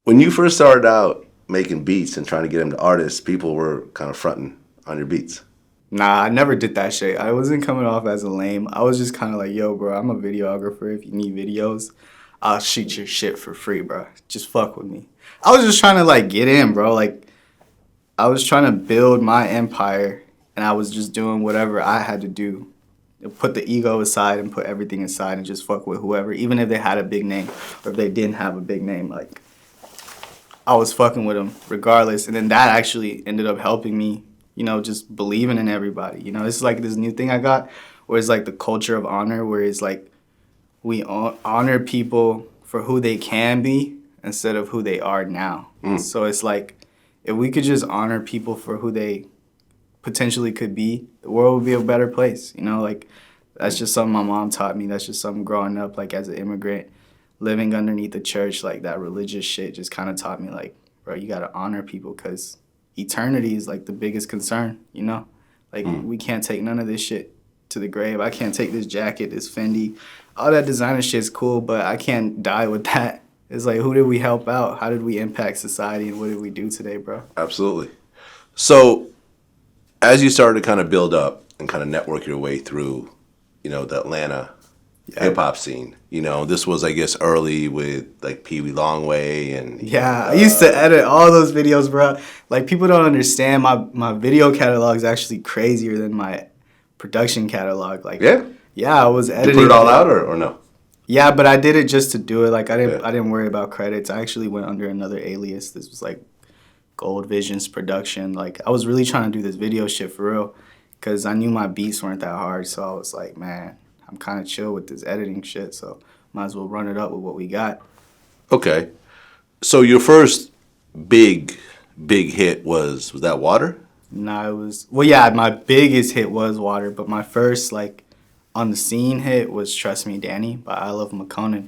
When you first started out making beats and trying to get them to artists, people were kind of fronting on your beats. Nah, I never did that shit. I wasn't coming off as a lame. I was just kind of like, yo, bro, I'm a videographer. If you need videos, I'll shoot your shit for free, bro. Just fuck with me. I was just trying to like get in, bro. Like, I was trying to build my empire, and I was just doing whatever I had to do. Put the ego aside and put everything aside and just fuck with whoever, even if they had a big name or if they didn't have a big name. Like, I was fucking with them regardless. And then that actually ended up helping me, just believing in everybody. It's like this new thing I got where it's like the culture of honor, where it's like we honor people for who they can be instead of who they are now. So it's like if we could just honor people for who they potentially could be, the world would be a better place. Like that's just something my mom taught me. That's just something growing up like as an immigrant, living underneath the church, like that religious shit just kind of taught me like, bro, you got to honor people because eternity is like the biggest concern, Like we can't take none of this shit to the grave. I can't take this jacket, this Fendi. All that designer shit's cool, but I can't die with that. It's like, who did we help out? How did we impact society? And what did we do today, bro? Absolutely. So as you started to kind of build up and kind of network your way through, the Atlanta hip hop scene, this was, I guess, early with like Pee Wee Longway and I used to edit all those videos, bro. Like people don't understand my video catalog is actually crazier than my production catalog. Like I was editing. You put it all out or no? Yeah, but I did it just to do it. Like I didn't worry about credits. I actually went under another alias. This was like Gold Visions Production. Like I was really trying to do this video shit for real because I knew my beats weren't that hard. So I was like, man, I'm kind of chill with this editing shit. So might as well run it up with what we got. Okay. So your first big hit was that Water? No, it was, my biggest hit was Water, but my first like on the scene hit was Trust Me Danny by iLoveMakonnen.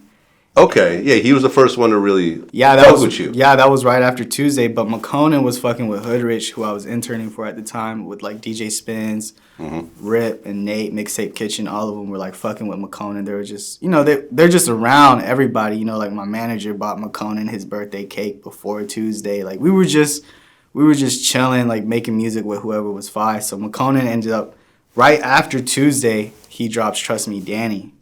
Okay, yeah, he was the first one to really that was with you. Yeah, that was right after Tuesday, but Makonnen was fucking with Hoodrich, who I was interning for at the time, with like DJ Spins, Rip, and Nate, Mixtape Kitchen. All of them were like fucking with Makonnen. They were just, they're just around everybody. Like my manager bought Makonnen his birthday cake before Tuesday. Like we were just chilling, like making music with whoever was fire. So Makonnen ended up right after Tuesday. He drops Trust Me Danny,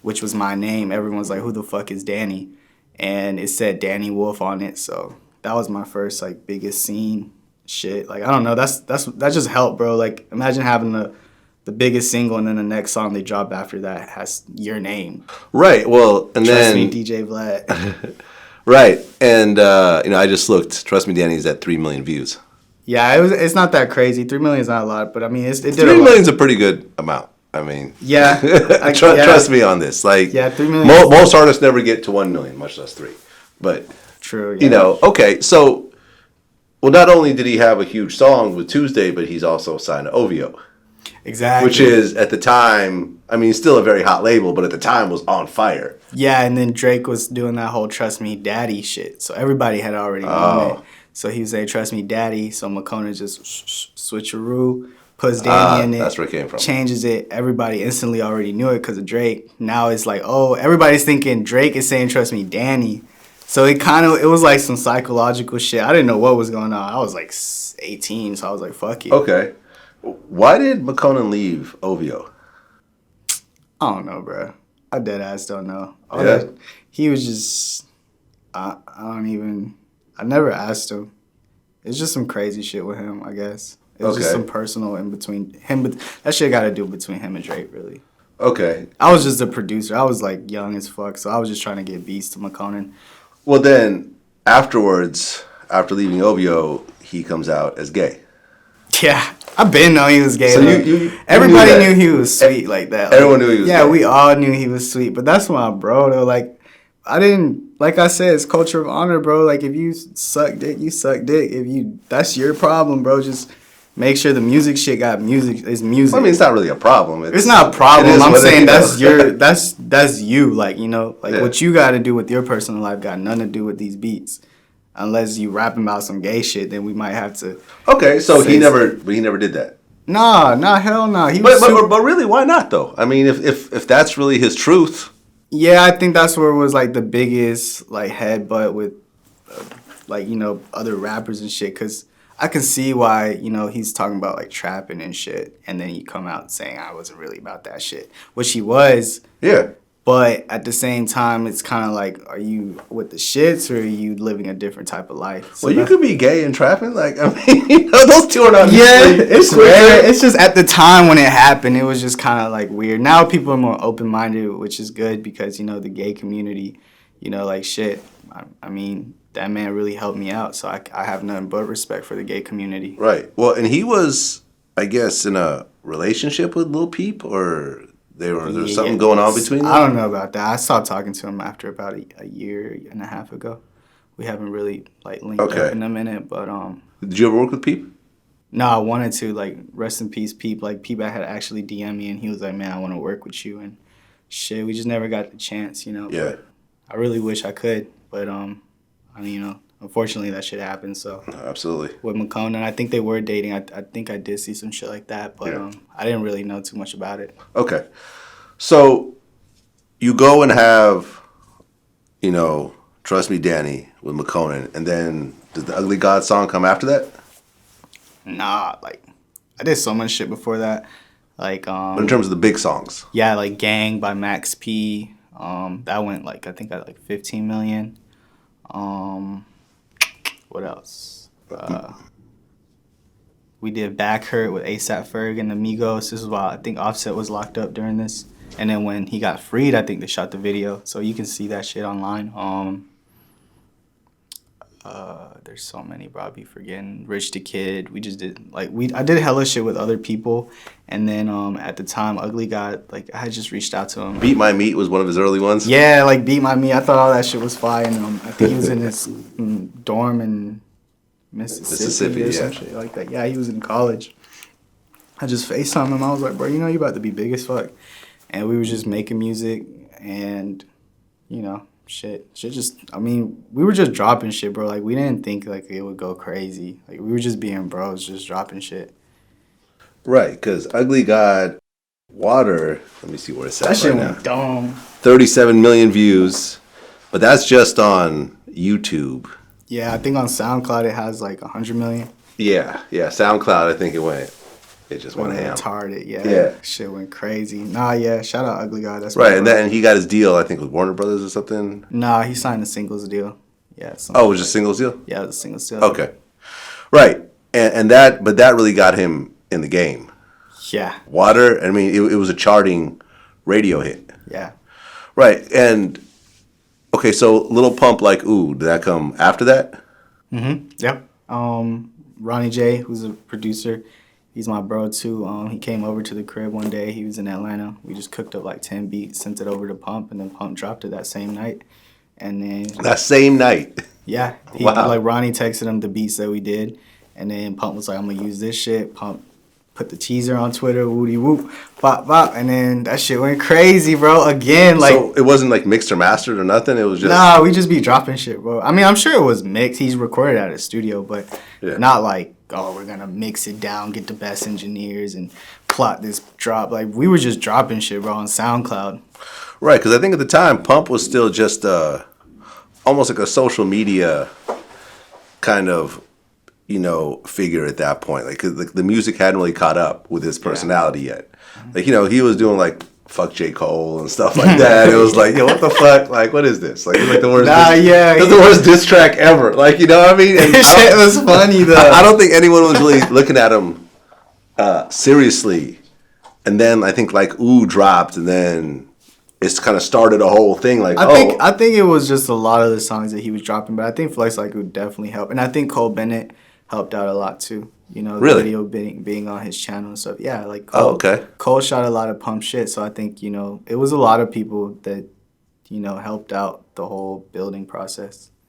which was my name. Everyone's like, who the fuck is Danny? And it said Danny Wolf on it. So that was my first like biggest scene shit. Like I don't know, that just helped, bro. Like imagine having the biggest single and then the next song they drop after that has your name. Right. Well, and Trust then Me DJ Vlad. Right. And I just looked. Trust Me Danny's at 3 million views. Yeah, it's not that crazy. 3 million is not a lot, but I mean it did 3 million's a pretty good amount. I mean, trust me on this. Like, 3 million. Most artists never get to 1 million, much less 3. But true. Yeah. Okay. So, well, not only did he have a huge song with Tuesday, but he's also signed to OVO. Exactly. Which is at the time, I mean, still a very hot label, but at the time was on fire. Yeah, and then Drake was doing that whole Trust Me Daddy shit, so everybody had already known it. So he was saying Trust Me Daddy. So Makonnen just switcheroo. Puts Danny in it. That's where it came from. Changes it. Everybody instantly already knew it because of Drake. Now it's like, oh, everybody's thinking Drake is saying Trust Me Danny. So it was like some psychological shit. I didn't know what was going on. I was like 18, so I was like, fuck it. Okay. Why did Makonnen leave OVO? I don't know, bro. I dead ass don't know. He was just, I never asked him. It's just some crazy shit with him, I guess. It was just some personal in between him, but that shit got to do between him and Drake, really. Okay. I was just a producer. I was like young as fuck, so I was just trying to get beats to Makonnen. Well, then afterwards, after leaving OVO, he comes out as gay. Yeah, I've been knowing he was gay. So everybody knew he was sweet like that. Everyone knew he was gay. Yeah, we all knew he was sweet, but that's my bro though. Like I said, it's culture of honor, bro. Like if you suck dick, you suck dick. That's your problem, bro. Just make sure the music shit got music. It's music. I mean, it's not really a problem. It's not a problem. I'm saying that's you. Like, what you got to do with your personal life got nothing to do with these beats. Unless you rapping about some gay shit, then we might have to. Okay, so he never did that. Nah, hell no. But really, why not though? I mean, if that's really his truth. Yeah, I think that's where it was like the biggest like headbutt with like, you know, other rappers and shit, because I can see why, you know, he's talking about like trapping and shit, and then you come out saying I wasn't really about that shit, which he was. Yeah. But at the same time, it's kind of like, are you with the shits or are you living a different type of life? So Well, you could be gay and trapping. Like, I mean, you know, those two are not. yeah, mutually it's exclusive. rare. It's just at the time when it happened, it was just kind of like weird. Now people are more open minded, which is good because, you know, the gay community, you know, like shit. I mean, that man really helped me out. So I have nothing but respect for the gay community. Right. Well, and he was, I guess, in a relationship with Lil Peep, or there was something going on between them. I don't know about that. I stopped talking to him after about a year and a half ago. We haven't really like linked up in a minute, but Did you ever work with Peep? no, I wanted to. Like, rest in peace, Peep. Like, Peep had actually DM me, and he was like, "Man, I want to work with you." And shit, we just never got the chance, you know. Yeah. But I really wish I could, but I mean, you know, unfortunately that shit happened. So Absolutely. with Makonnen, I think they were dating. I think I did see some shit like that, but I didn't really know too much about it. Okay. So you go and have, you know, Trust Me, Danny with Makonnen, and then does the Ugly God song come after that? Nah, like I did so much shit before that. Like But in terms of the big songs. yeah, like Gang by Max P. That went like I think at like 15 million. What else? We did Back Hurt with ASAP Ferg and Amigos. This is why I think Offset was locked up during this. And then when he got freed, I think they shot the video. So you can see that shit online. There's so many, bro. I be forgetting. Rich the Kid. We just did I did hella shit with other people. And then at the time, Ugly God, like I had just reached out to him. Beat My Meat was one of his early ones. Yeah, like Beat My Meat. I thought all that shit was fire. And I think he was in his dorm in Mississippi or some shit like that. Yeah, he was in college. I just FaceTimed him. I was like, bro, you know you about to be big as fuck. And we were just making music and, you know, shit just, I mean, we were just dropping shit, bro. Like, we didn't think, like, it would go crazy. Like, we were just being bros, just dropping shit. Right, because Ugly God, Water, let me see where it's at That shit right now. went dumb. 37 million views, but that's just on YouTube. Yeah, I think on SoundCloud it has, like, 100 million. Yeah, SoundCloud, I think it just went ham. Retarded, yeah. Shit went crazy. Nah, yeah, shout out Ugly God. That's right, and then he got his deal, I think, with Warner Brothers or something. Nah, he signed a singles deal. Yeah. Oh, it was just singles deal? Yeah, it was a singles deal. Okay. Right, and that really got him in the game. Yeah. Water, I mean, it was a charting radio hit. Yeah. Right, and, okay, so Lil Pump Like Ooh, did that come after that? Mm-hmm, yep. Ronnie J, who's a producer, he's my bro too. He came over to the crib one day. He was in Atlanta. We just cooked up like 10 beats, sent it over to Pump, and then Pump dropped it that same night. And then That same night? Yeah. Wow. Like Ronnie texted him the beats that we did, and then Pump was like, I'm gonna use this shit. Pump put the teaser on Twitter, woody whoop, bop bop, and then that shit went crazy, bro. Again, like, so it wasn't like mixed or mastered or nothing. It was just nah, we just be dropping shit, bro. I mean, I'm sure it was mixed. He's recorded at a studio, but not like, oh, we're gonna mix it down, get the best engineers, and plot this drop. Like, we were just dropping shit, bro, on SoundCloud. Right, because I think at the time Pump was still just almost like a social media kind of, you know, figure at that point. Like, 'cause the music hadn't really caught up with his personality yet. Like, you know, he was doing like fuck J. Cole and stuff like that. It was like, yo, what the fuck? Like, what is this? Like, it's like the worst. It's the worst diss track ever. Like, you know what I mean? And Shit was funny though. I don't think anyone was really looking at him seriously. And then I think like Ooh dropped, and then it's kind of started a whole thing. Like, I think it was just a lot of the songs that he was dropping, but I think Flex Like would definitely help, and I think Cole Bennett helped out a lot too. You know, the video being on his channel and stuff. Yeah, like Cole, Cole shot a lot of Pump shit, so I think, you know, it was a lot of people that, you know, helped out the whole building process.